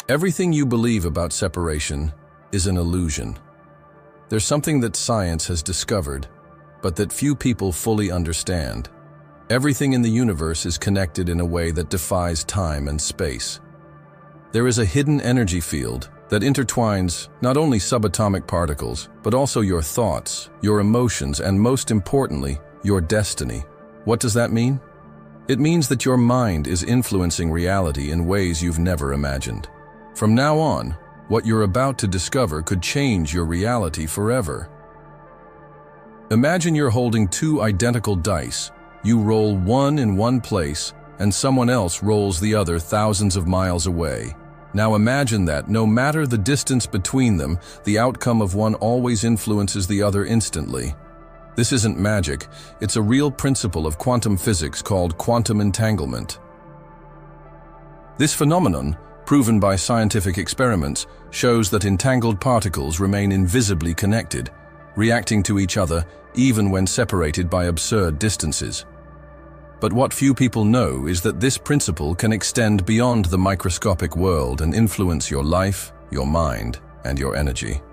Everything you believe about separation is an illusion. There's something that science has discovered, but that few people fully understand. Everything in the universe is connected in a way that defies time and space. There is a hidden energy field that intertwines not only subatomic particles, but also your thoughts, your emotions, and most importantly, your destiny. What does that mean? It means that your mind is influencing reality in ways you've never imagined. From now on, what you're about to discover could change your reality forever. Imagine you're holding two identical dice. You roll one in one place, and someone else rolls the other thousands of miles away. Now imagine that, no matter the distance between them, the outcome of one always influences the other instantly. This isn't magic, it's a real principle of quantum physics called quantum entanglement. This phenomenon, proven by scientific experiments, shows that entangled particles remain invisibly connected, reacting to each other even when separated by absurd distances. But what few people know is that this principle can extend beyond the microscopic world and influence your life, your mind, and your energy.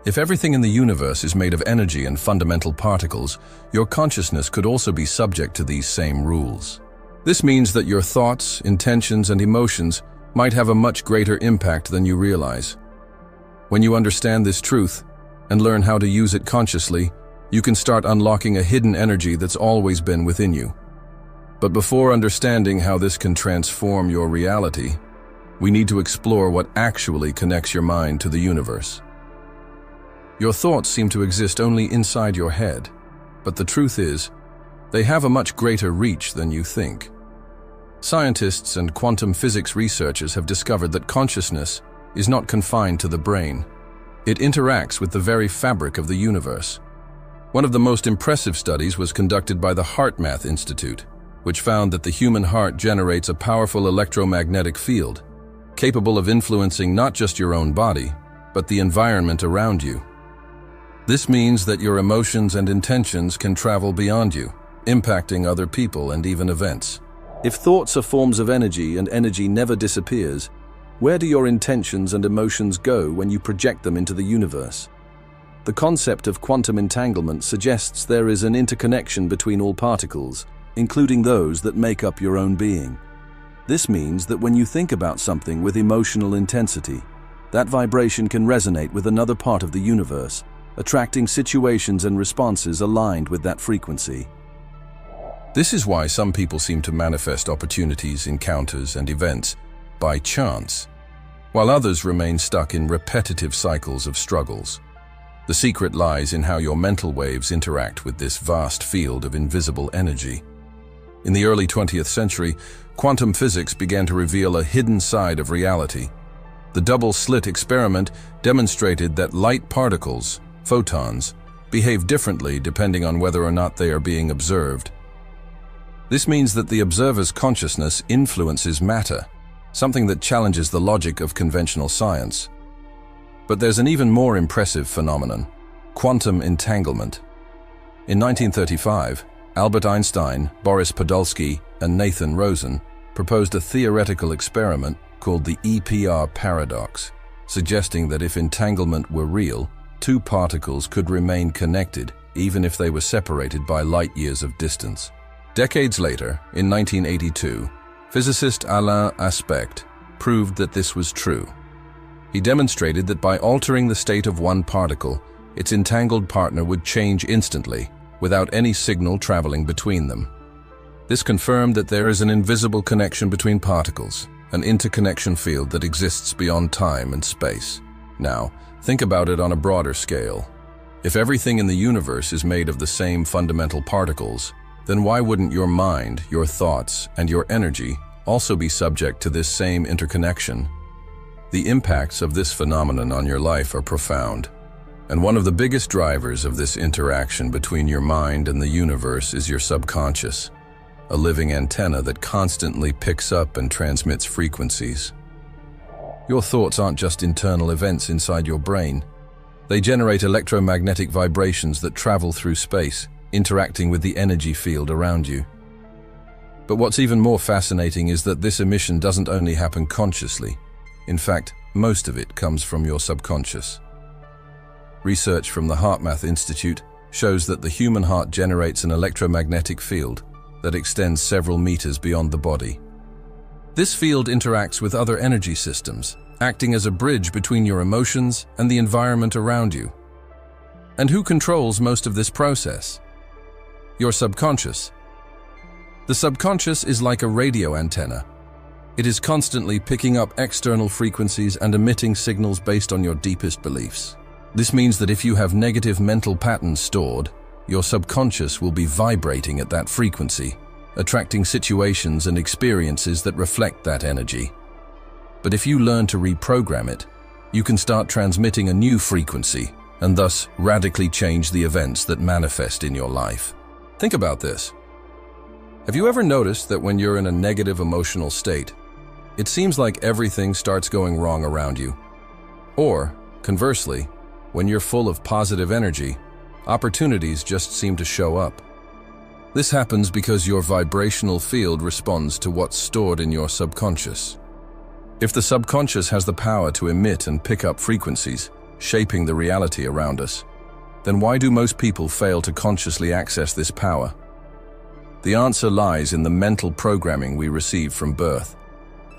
If everything in the universe is made of energy and fundamental particles, your consciousness could also be subject to these same rules. This means that your thoughts, intentions, and emotions might have a much greater impact than you realize. When you understand this truth and learn how to use it consciously, you can start unlocking a hidden energy that's always been within you. But before understanding how this can transform your reality, we need to explore what actually connects your mind to the universe. Your thoughts seem to exist only inside your head, but the truth is, they have a much greater reach than you think. Scientists and quantum physics researchers have discovered that consciousness is not confined to the brain. It interacts with the very fabric of the universe. One of the most impressive studies was conducted by the HeartMath Institute, which found that the human heart generates a powerful electromagnetic field, capable of influencing not just your own body, but the environment around you. This means that your emotions and intentions can travel beyond you, impacting other people and even events. If thoughts are forms of energy and energy never disappears, where do your intentions and emotions go when you project them into the universe? The concept of quantum entanglement suggests there is an interconnection between all particles, including those that make up your own being. This means that when you think about something with emotional intensity, that vibration can resonate with another part of the universe, attracting situations and responses aligned with that frequency. This is why some people seem to manifest opportunities, encounters, and events by chance, while others remain stuck in repetitive cycles of struggles. The secret lies in how your mental waves interact with this vast field of invisible energy. In the early 20th century, quantum physics began to reveal a hidden side of reality. The double-slit experiment demonstrated that light particles, photons, behave differently depending on whether or not they are being observed. This means that the observer's consciousness influences matter, something that challenges the logic of conventional science. But there's an even more impressive phenomenon: quantum entanglement. In 1935, Albert Einstein, Boris Podolsky, and Nathan Rosen proposed a theoretical experiment called the EPR paradox, suggesting that if entanglement were real, two particles could remain connected even if they were separated by light years of distance. Decades later, in 1982, physicist Alain Aspect proved that this was true. He demonstrated that by altering the state of one particle, its entangled partner would change instantly, without any signal traveling between them. This confirmed that there is an invisible connection between particles, an interconnection field that exists beyond time and space. Now, think about it on a broader scale. If everything in the universe is made of the same fundamental particles, then why wouldn't your mind, your thoughts, and your energy also be subject to this same interconnection? The impacts of this phenomenon on your life are profound, and one of the biggest drivers of this interaction between your mind and the universe is your subconscious, a living antenna that constantly picks up and transmits frequencies. Your thoughts aren't just internal events inside your brain. They generate electromagnetic vibrations that travel through space, interacting with the energy field around you. But what's even more fascinating is that this emission doesn't only happen consciously. In fact, most of it comes from your subconscious. Research from the HeartMath Institute shows that the human heart generates an electromagnetic field that extends several meters beyond the body. This field interacts with other energy systems, acting as a bridge between your emotions and the environment around you. And who controls most of this process? Your subconscious. The subconscious is like a radio antenna. It is constantly picking up external frequencies and emitting signals based on your deepest beliefs. This means that if you have negative mental patterns stored, your subconscious will be vibrating at that frequency, attracting situations and experiences that reflect that energy. But if you learn to reprogram it, you can start transmitting a new frequency and thus radically change the events that manifest in your life. Think about this. Have you ever noticed that when you're in a negative emotional state, it seems like everything starts going wrong around you? Or, conversely, when you're full of positive energy, opportunities just seem to show up. This happens because your vibrational field responds to what's stored in your subconscious. If the subconscious has the power to emit and pick up frequencies, shaping the reality around us, then why do most people fail to consciously access this power? The answer lies in the mental programming we receive from birth.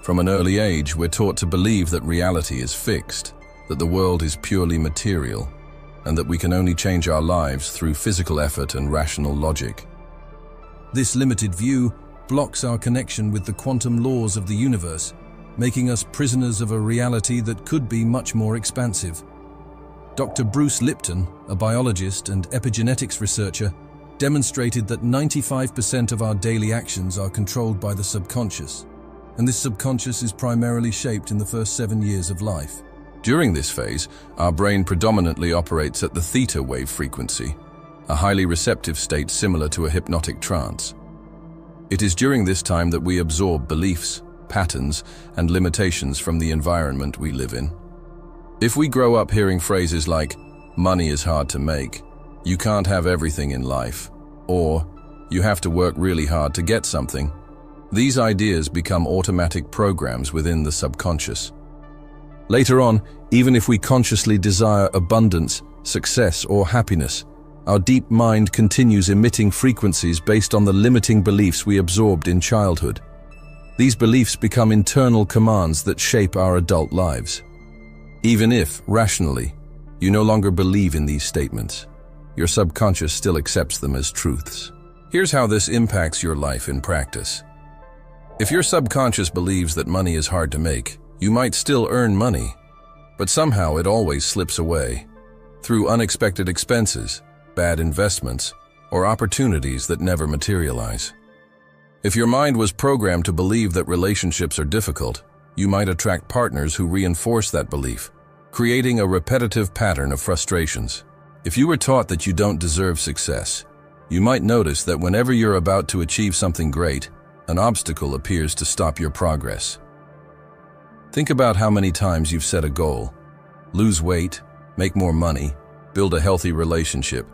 From an early age, we're taught to believe that reality is fixed, that the world is purely material, and that we can only change our lives through physical effort and rational logic. This limited view blocks our connection with the quantum laws of the universe, making us prisoners of a reality that could be much more expansive. Dr. Bruce Lipton, a biologist and epigenetics researcher, demonstrated that 95% of our daily actions are controlled by the subconscious, and this subconscious is primarily shaped in the first 7 years of life. During this phase, our brain predominantly operates at the theta wave frequency, a highly receptive state similar to a hypnotic trance. It is during this time that we absorb beliefs, patterns, and limitations from the environment we live in. If we grow up hearing phrases like, "Money is hard to make," "You can't have everything in life," or "You have to work really hard to get something," these ideas become automatic programs within the subconscious. Later on, even if we consciously desire abundance, success, or happiness, our deep mind continues emitting frequencies based on the limiting beliefs we absorbed in childhood. These beliefs become internal commands that shape our adult lives. Even if, rationally, you no longer believe in these statements, your subconscious still accepts them as truths. Here's how this impacts your life in practice. If your subconscious believes that money is hard to make, you might still earn money, but somehow it always slips away through unexpected expenses, bad investments, or opportunities that never materialize. If your mind was programmed to believe that relationships are difficult, you might attract partners who reinforce that belief, creating a repetitive pattern of frustrations. If you were taught that you don't deserve success, you might notice that whenever you're about to achieve something great, an obstacle appears to stop your progress. Think about how many times you've set a goal, lose weight, make more money, build a healthy relationship,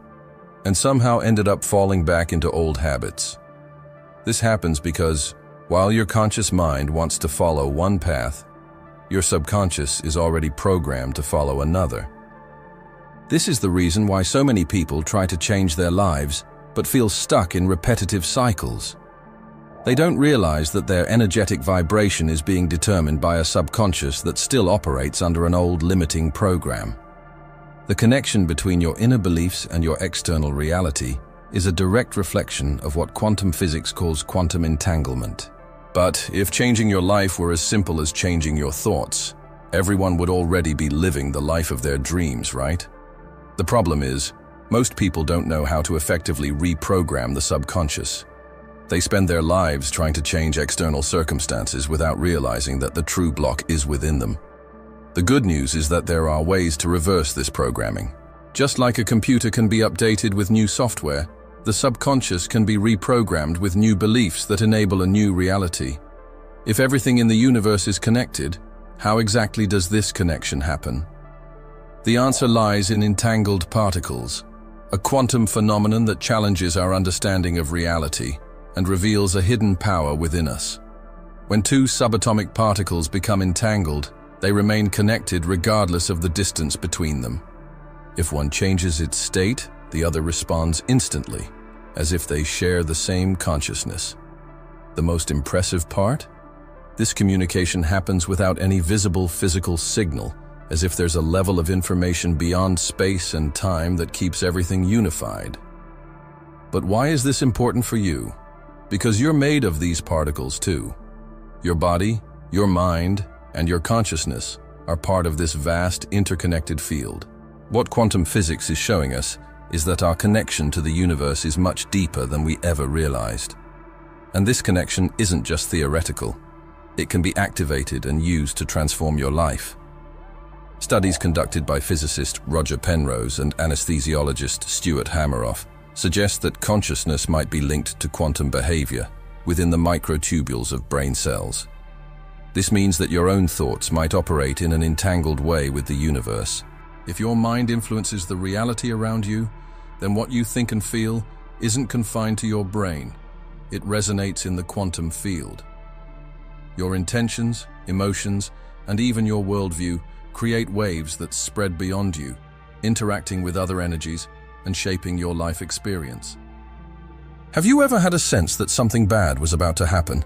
and somehow ended up falling back into old habits. This happens because, while your conscious mind wants to follow one path, your subconscious is already programmed to follow another. This is the reason why so many people try to change their lives, but feel stuck in repetitive cycles. They don't realize that their energetic vibration is being determined by a subconscious that still operates under an old limiting program. The connection between your inner beliefs and your external reality is a direct reflection of what quantum physics calls quantum entanglement. But if changing your life were as simple as changing your thoughts, everyone would already be living the life of their dreams, right? The problem is, most people don't know how to effectively reprogram the subconscious. They spend their lives trying to change external circumstances without realizing that the true block is within them. The good news is that there are ways to reverse this programming. Just like a computer can be updated with new software, the subconscious can be reprogrammed with new beliefs that enable a new reality. If everything in the universe is connected, how exactly does this connection happen? The answer lies in entangled particles, a quantum phenomenon that challenges our understanding of reality and reveals a hidden power within us. When two subatomic particles become entangled, They remain connected regardless of the distance between them. If one changes its state, the other responds instantly, as if they share the same consciousness. The most impressive part? This communication happens without any visible physical signal, as if there's a level of information beyond space and time that keeps everything unified. But why is this important for you? Because you're made of these particles too. Your body, your mind, and your consciousness are part of this vast interconnected field. What quantum physics is showing us is that our connection to the universe is much deeper than we ever realized. And this connection isn't just theoretical. It can be activated and used to transform your life. Studies conducted by physicist Roger Penrose and anesthesiologist Stuart Hameroff suggest that consciousness might be linked to quantum behavior within the microtubules of brain cells. This means that your own thoughts might operate in an entangled way with the universe. If your mind influences the reality around you, then what you think and feel isn't confined to your brain. It resonates in the quantum field. Your intentions, emotions, and even your worldview create waves that spread beyond you, interacting with other energies and shaping your life experience. Have you ever had a sense that something bad was about to happen,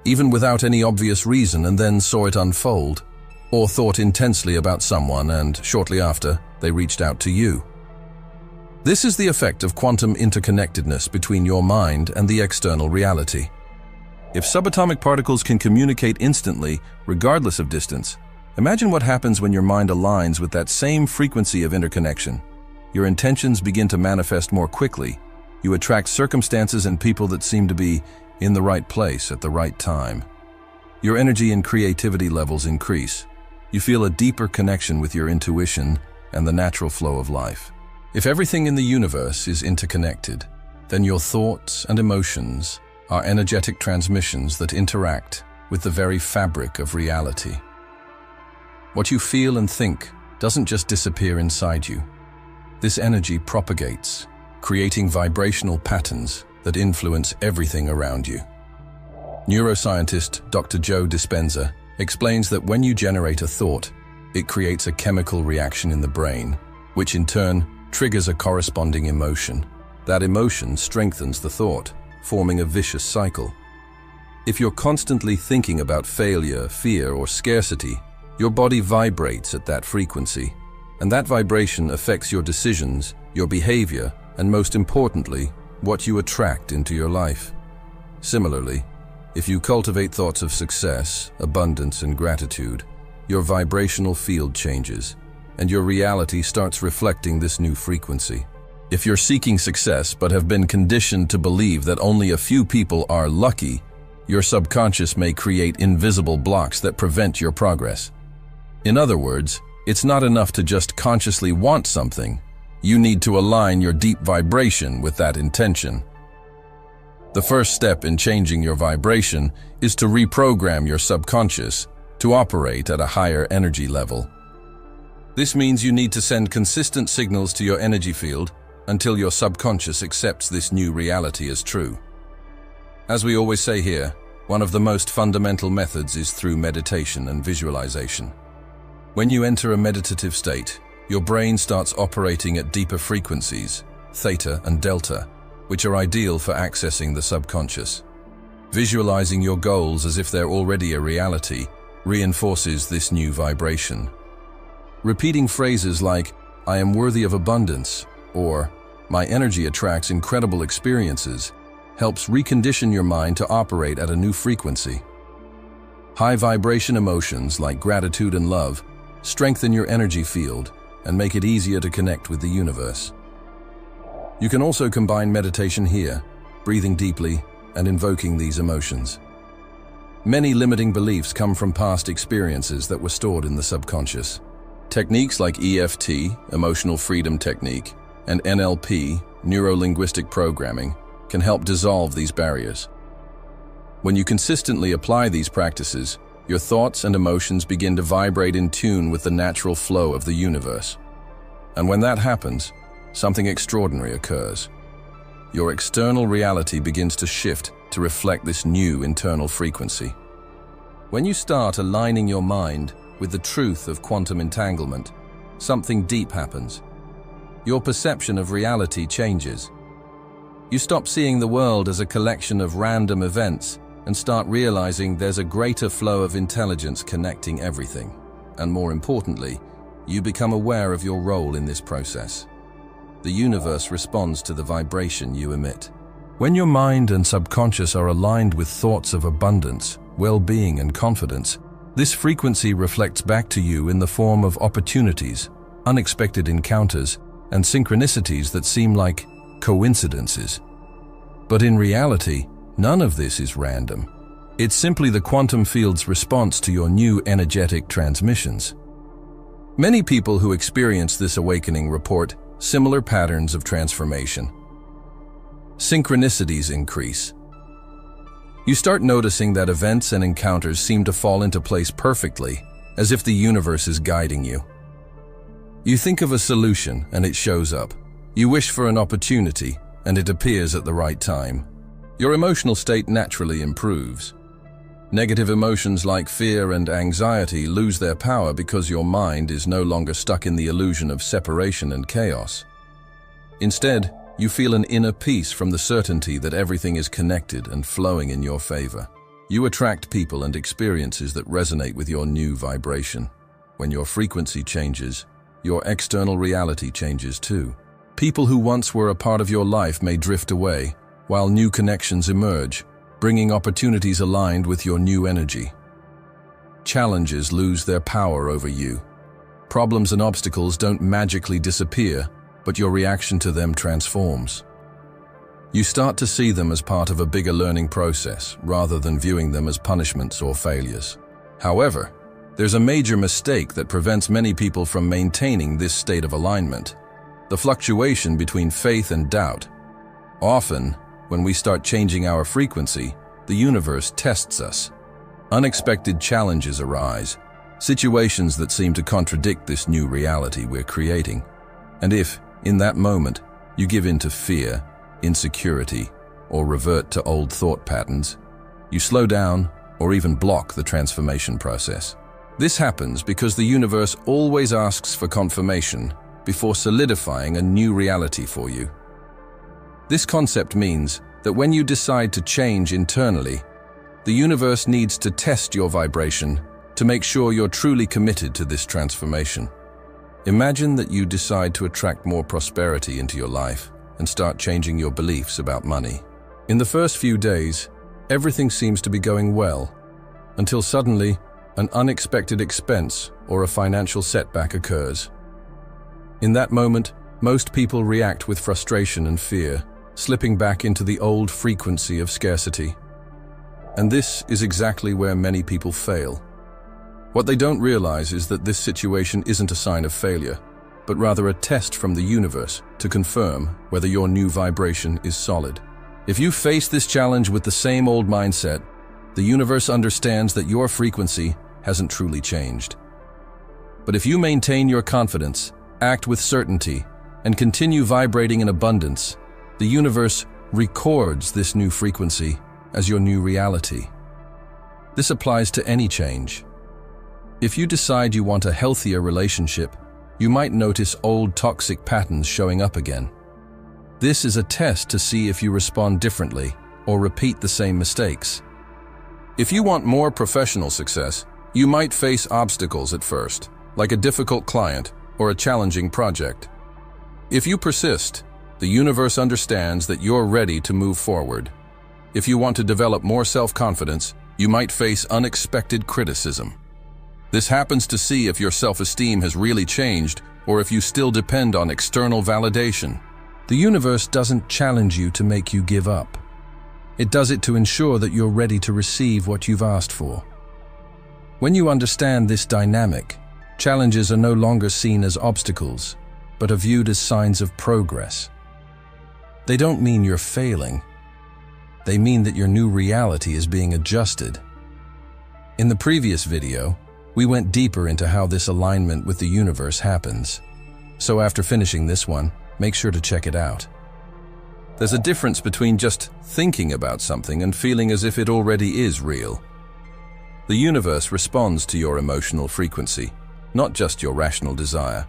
even without any obvious reason, and then saw it unfold? Or thought intensely about someone and, shortly after, they reached out to you? This is the effect of quantum interconnectedness between your mind and the external reality. If subatomic particles can communicate instantly, regardless of distance, imagine what happens when your mind aligns with that same frequency of interconnection. Your intentions begin to manifest more quickly. You attract circumstances and people that seem to be in the right place at the right time. Your energy and creativity levels increase. You feel a deeper connection with your intuition and the natural flow of life. If everything in the universe is interconnected, then your thoughts and emotions are energetic transmissions that interact with the very fabric of reality. What you feel and think doesn't just disappear inside you. This energy propagates, creating vibrational patterns that influence everything around you. Neuroscientist Dr. Joe Dispenza explains that when you generate a thought, it creates a chemical reaction in the brain, which in turn triggers a corresponding emotion. That emotion strengthens the thought, forming a vicious cycle. If you're constantly thinking about failure, fear, or scarcity, your body vibrates at that frequency, and that vibration affects your decisions, your behavior, and most importantly, what you attract into your life. Similarly, if you cultivate thoughts of success, abundance, and gratitude, your vibrational field changes, and your reality starts reflecting this new frequency. If you're seeking success but have been conditioned to believe that only a few people are lucky, your subconscious may create invisible blocks that prevent your progress. In other words, it's not enough to just consciously want something. You need to align your deep vibration with that intention. The first step in changing your vibration is to reprogram your subconscious to operate at a higher energy level. This means you need to send consistent signals to your energy field until your subconscious accepts this new reality as true. As we always say here, one of the most fundamental methods is through meditation and visualization. When you enter a meditative state, your brain starts operating at deeper frequencies, theta and delta, which are ideal for accessing the subconscious. Visualizing your goals as if they're already a reality reinforces this new vibration. Repeating phrases like, "I am worthy of abundance," or "My energy attracts incredible experiences," helps recondition your mind to operate at a new frequency. High vibration emotions like gratitude and love strengthen your energy field and make it easier to connect with the universe. You can also combine meditation here, breathing deeply and invoking these emotions. Many limiting beliefs come from past experiences that were stored in the subconscious. Techniques like EFT, Emotional Freedom Technique, and NLP, Neuro-Linguistic Programming, can help dissolve these barriers. When you consistently apply these practices, your thoughts and emotions begin to vibrate in tune with the natural flow of the universe. And when that happens, something extraordinary occurs. Your external reality begins to shift to reflect this new internal frequency. When you start aligning your mind with the truth of quantum entanglement, something deep happens. Your perception of reality changes. You stop seeing the world as a collection of random events and start realizing there's a greater flow of intelligence connecting everything. And more importantly, you become aware of your role in this process. The universe responds to the vibration you emit. When your mind and subconscious are aligned with thoughts of abundance, well-being, and confidence, this frequency reflects back to you in the form of opportunities, unexpected encounters, and synchronicities that seem like coincidences. But in reality, none of this is random. It's simply the quantum field's response to your new energetic transmissions. Many people who experience this awakening report similar patterns of transformation. Synchronicities increase. You start noticing that events and encounters seem to fall into place perfectly, as if the universe is guiding you. You think of a solution and it shows up. You wish for an opportunity and it appears at the right time. Your emotional state naturally improves. Negative emotions like fear and anxiety lose their power because your mind is no longer stuck in the illusion of separation and chaos. Instead, you feel an inner peace from the certainty that everything is connected and flowing in your favor. You attract people and experiences that resonate with your new vibration. When your frequency changes, your external reality changes too. People who once were a part of your life may drift away, while new connections emerge, bringing opportunities aligned with your new energy. Challenges lose their power over you. Problems and obstacles don't magically disappear, but your reaction to them transforms. You start to see them as part of a bigger learning process, rather than viewing them as punishments or failures. However, there's a major mistake that prevents many people from maintaining this state of alignment: the fluctuation between faith and doubt. Often, when we start changing our frequency, the universe tests us. Unexpected challenges arise, situations that seem to contradict this new reality we're creating. And if, in that moment, you give in to fear, insecurity, or revert to old thought patterns, you slow down or even block the transformation process. This happens because the universe always asks for confirmation before solidifying a new reality for you. This concept means that when you decide to change internally, the universe needs to test your vibration to make sure you're truly committed to this transformation. Imagine that you decide to attract more prosperity into your life and start changing your beliefs about money. In the first few days, everything seems to be going well, until suddenly an unexpected expense or a financial setback occurs. In that moment, most people react with frustration and fear, slipping back into the old frequency of scarcity. And this is exactly where many people fail. What they don't realize is that this situation isn't a sign of failure, but rather a test from the universe to confirm whether your new vibration is solid. If you face this challenge with the same old mindset, the universe understands that your frequency hasn't truly changed. But if you maintain your confidence, act with certainty, and continue vibrating in abundance, the universe records this new frequency as your new reality. This applies to any change. If you decide you want a healthier relationship, you might notice old toxic patterns showing up again. This is a test to see if you respond differently or repeat the same mistakes. If you want more professional success, you might face obstacles at first, like a difficult client or a challenging project. If you persist, the universe understands that you're ready to move forward. If you want to develop more self-confidence, you might face unexpected criticism. This happens to see if your self-esteem has really changed or if you still depend on external validation. The universe doesn't challenge you to make you give up. It does it to ensure that you're ready to receive what you've asked for. When you understand this dynamic, challenges are no longer seen as obstacles, but are viewed as signs of progress. They don't mean you're failing. They mean that your new reality is being adjusted. In the previous video, we went deeper into how this alignment with the universe happens. So after finishing this one, make sure to check it out. There's a difference between just thinking about something and feeling as if it already is real. The universe responds to your emotional frequency, not just your rational desire.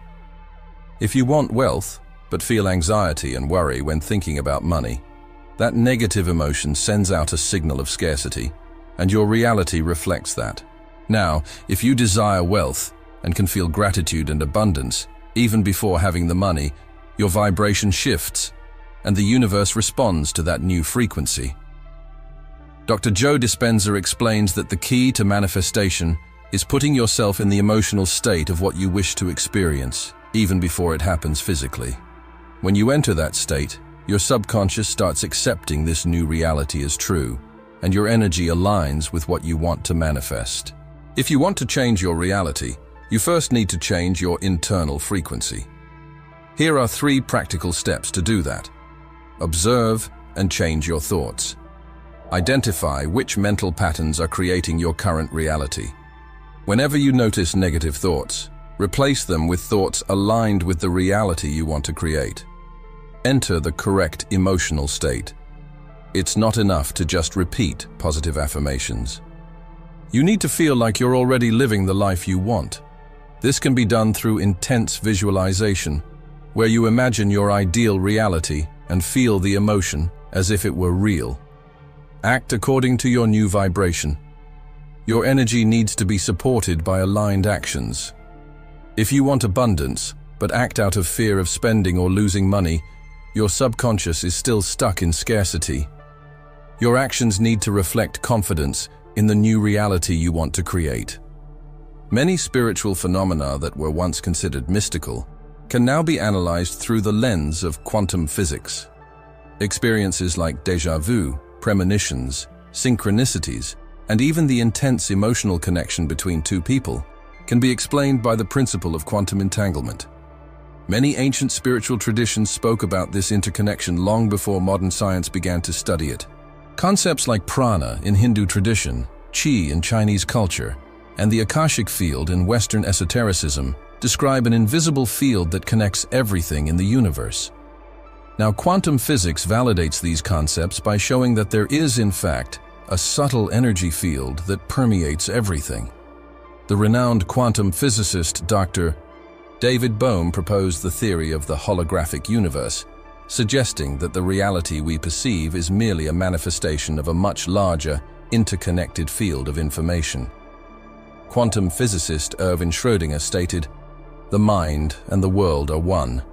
If you want wealth, but feel anxiety and worry when thinking about money, that negative emotion sends out a signal of scarcity, and your reality reflects that. Now, if you desire wealth and can feel gratitude and abundance, even before having the money, your vibration shifts, and the universe responds to that new frequency. Dr. Joe Dispenza explains that the key to manifestation is putting yourself in the emotional state of what you wish to experience, even before it happens physically. When you enter that state, your subconscious starts accepting this new reality as true, and your energy aligns with what you want to manifest. If you want to change your reality, you first need to change your internal frequency. Here are 3 practical steps to do that. Observe and change your thoughts. Identify which mental patterns are creating your current reality. Whenever you notice negative thoughts, replace them with thoughts aligned with the reality you want to create. Enter the correct emotional state. It's not enough to just repeat positive affirmations. You need to feel like you're already living the life you want. This can be done through intense visualization, where you imagine your ideal reality and feel the emotion as if it were real. Act according to your new vibration. Your energy needs to be supported by aligned actions. If you want abundance, but act out of fear of spending or losing money, your subconscious is still stuck in scarcity. Your actions need to reflect confidence in the new reality you want to create. Many spiritual phenomena that were once considered mystical can now be analyzed through the lens of quantum physics. Experiences like déjà vu, premonitions, synchronicities, and even the intense emotional connection between 2 people can be explained by the principle of quantum entanglement. Many ancient spiritual traditions spoke about this interconnection long before modern science began to study it. Concepts like prana in Hindu tradition, chi in Chinese culture, and the Akashic field in Western esotericism describe an invisible field that connects everything in the universe. Now, quantum physics validates these concepts by showing that there is, in fact, a subtle energy field that permeates everything. The renowned quantum physicist Dr. David Bohm proposed the theory of the holographic universe, suggesting that the reality we perceive is merely a manifestation of a much larger, interconnected field of information. Quantum physicist Erwin Schrödinger stated, "The mind and the world are one,"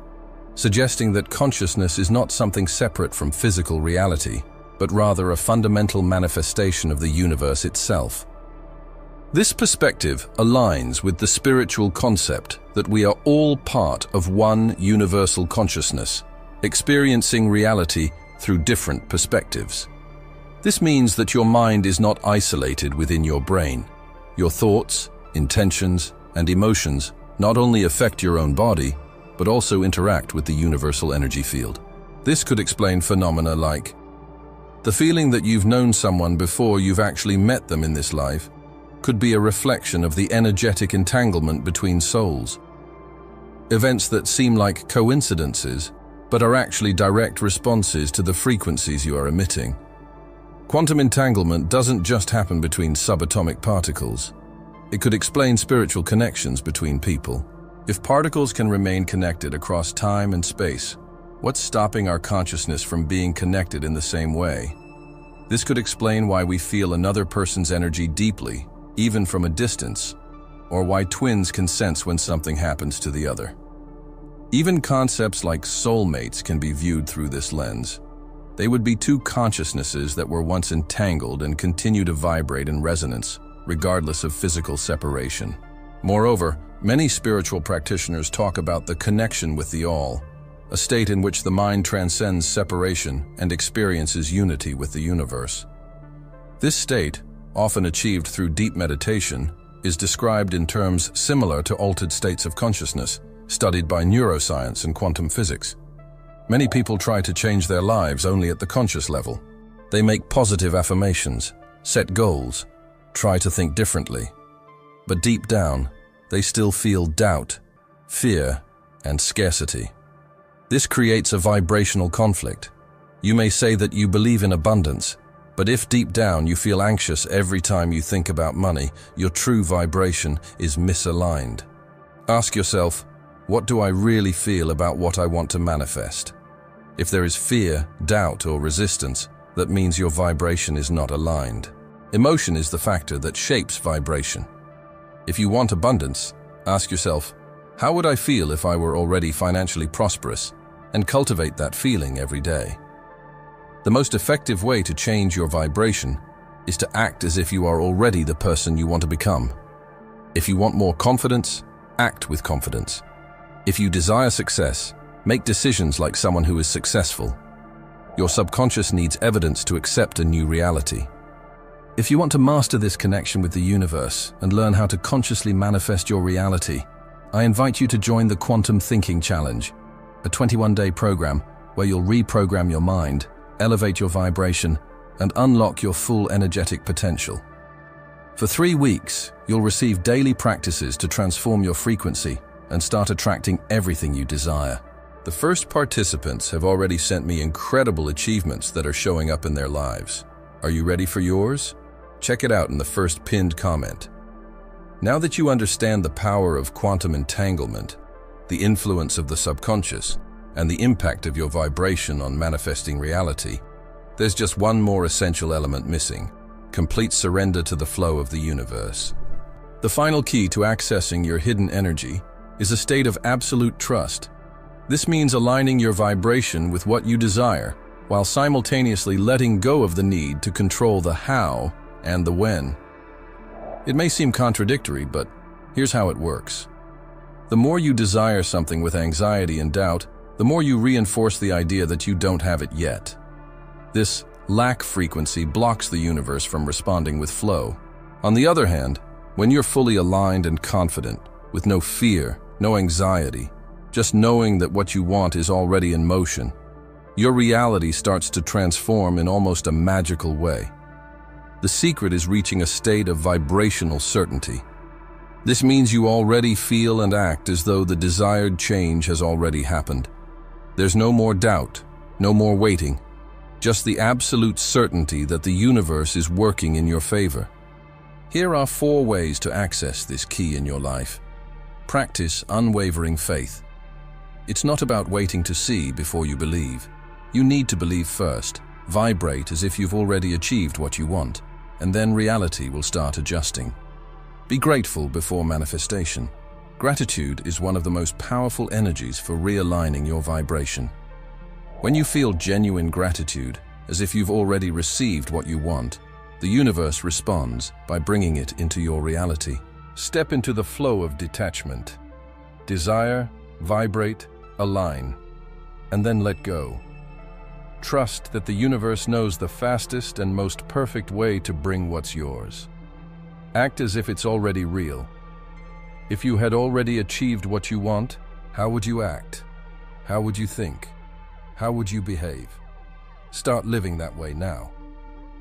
suggesting that consciousness is not something separate from physical reality, but rather a fundamental manifestation of the universe itself. This perspective aligns with the spiritual concept that we are all part of one universal consciousness, experiencing reality through different perspectives. This means that your mind is not isolated within your brain. Your thoughts, intentions, and emotions not only affect your own body, but also interact with the universal energy field. This could explain phenomena like the feeling that you've known someone before you've actually met them in this life could be a reflection of the energetic entanglement between souls. Events that seem like coincidences, but are actually direct responses to the frequencies you are emitting. Quantum entanglement doesn't just happen between subatomic particles. It could explain spiritual connections between people. If particles can remain connected across time and space, what's stopping our consciousness from being connected in the same way? This could explain why we feel another person's energy deeply, even from a distance, or why twins can sense when something happens to the other. Even concepts like soulmates can be viewed through this lens. They would be 2 consciousnesses that were once entangled and continue to vibrate in resonance, regardless of physical separation. Moreover, many spiritual practitioners talk about the connection with the all, a state in which the mind transcends separation and experiences unity with the universe. This state, often achieved through deep meditation, is described in terms similar to altered states of consciousness, studied by neuroscience and quantum physics. Many people try to change their lives only at the conscious level. They make positive affirmations, set goals, try to think differently. But deep down, they still feel doubt, fear, and scarcity. This creates a vibrational conflict. You may say that you believe in abundance, But if deep down you feel anxious every time you think about money, your true vibration is misaligned. Ask yourself, what do I really feel about what I want to manifest? If there is fear, doubt, or resistance, that means your vibration is not aligned. Emotion is the factor that shapes vibration. If you want abundance, ask yourself, how would I feel if I were already financially prosperous? And cultivate that feeling every day. The most effective way to change your vibration is to act as if you are already the person you want to become. If you want more confidence, act with confidence. If you desire success, make decisions like someone who is successful. Your subconscious needs evidence to accept a new reality. If you want to master this connection with the universe and learn how to consciously manifest your reality, I invite you to join the Quantum Thinking Challenge, a 21-day program where you'll reprogram your mind, elevate your vibration, and unlock your full energetic potential. For 3 weeks, you'll receive daily practices to transform your frequency and start attracting everything you desire. The first participants have already sent me incredible achievements that are showing up in their lives. Are you ready for yours? Check it out in the first pinned comment. Now that you understand the power of quantum entanglement, the influence of the subconscious, and the impact of your vibration on manifesting reality, there's just one more essential element missing: complete surrender to the flow of the universe. The final key to accessing your hidden energy is a state of absolute trust. This means aligning your vibration with what you desire, while simultaneously letting go of the need to control the how and the when. It may seem contradictory, but here's how it works. The more you desire something with anxiety and doubt, the more you reinforce the idea that you don't have it yet. This lack frequency blocks the universe from responding with flow. On the other hand, when you're fully aligned and confident, with no fear, no anxiety, just knowing that what you want is already in motion, your reality starts to transform in almost a magical way. The secret is reaching a state of vibrational certainty. This means you already feel and act as though the desired change has already happened. There's no more doubt, no more waiting, just the absolute certainty that the universe is working in your favor. Here are 4 ways to access this key in your life. Practice unwavering faith. It's not about waiting to see before you believe. You need to believe first. Vibrate as if you've already achieved what you want, and then reality will start adjusting. Be grateful before manifestation. Gratitude is one of the most powerful energies for realigning your vibration. When you feel genuine gratitude, as if you've already received what you want, the universe responds by bringing it into your reality. Step into the flow of detachment. Desire, vibrate, align, and then let go. Trust that the universe knows the fastest and most perfect way to bring what's yours. Act as if it's already real. If you had already achieved what you want, how would you act? How would you think? How would you behave? Start living that way now.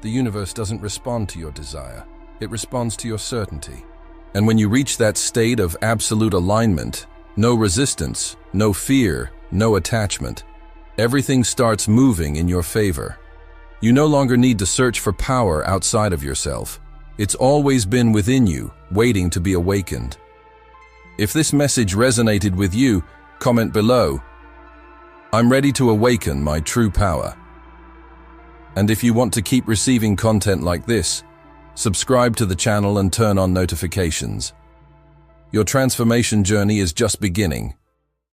The universe doesn't respond to your desire. It responds to your certainty. And when you reach that state of absolute alignment, no resistance, no fear, no attachment, everything starts moving in your favor. You no longer need to search for power outside of yourself. It's always been within you, waiting to be awakened. If this message resonated with you, comment below. I'm ready to awaken my true power. And if you want to keep receiving content like this, subscribe to the channel and turn on notifications. Your transformation journey is just beginning.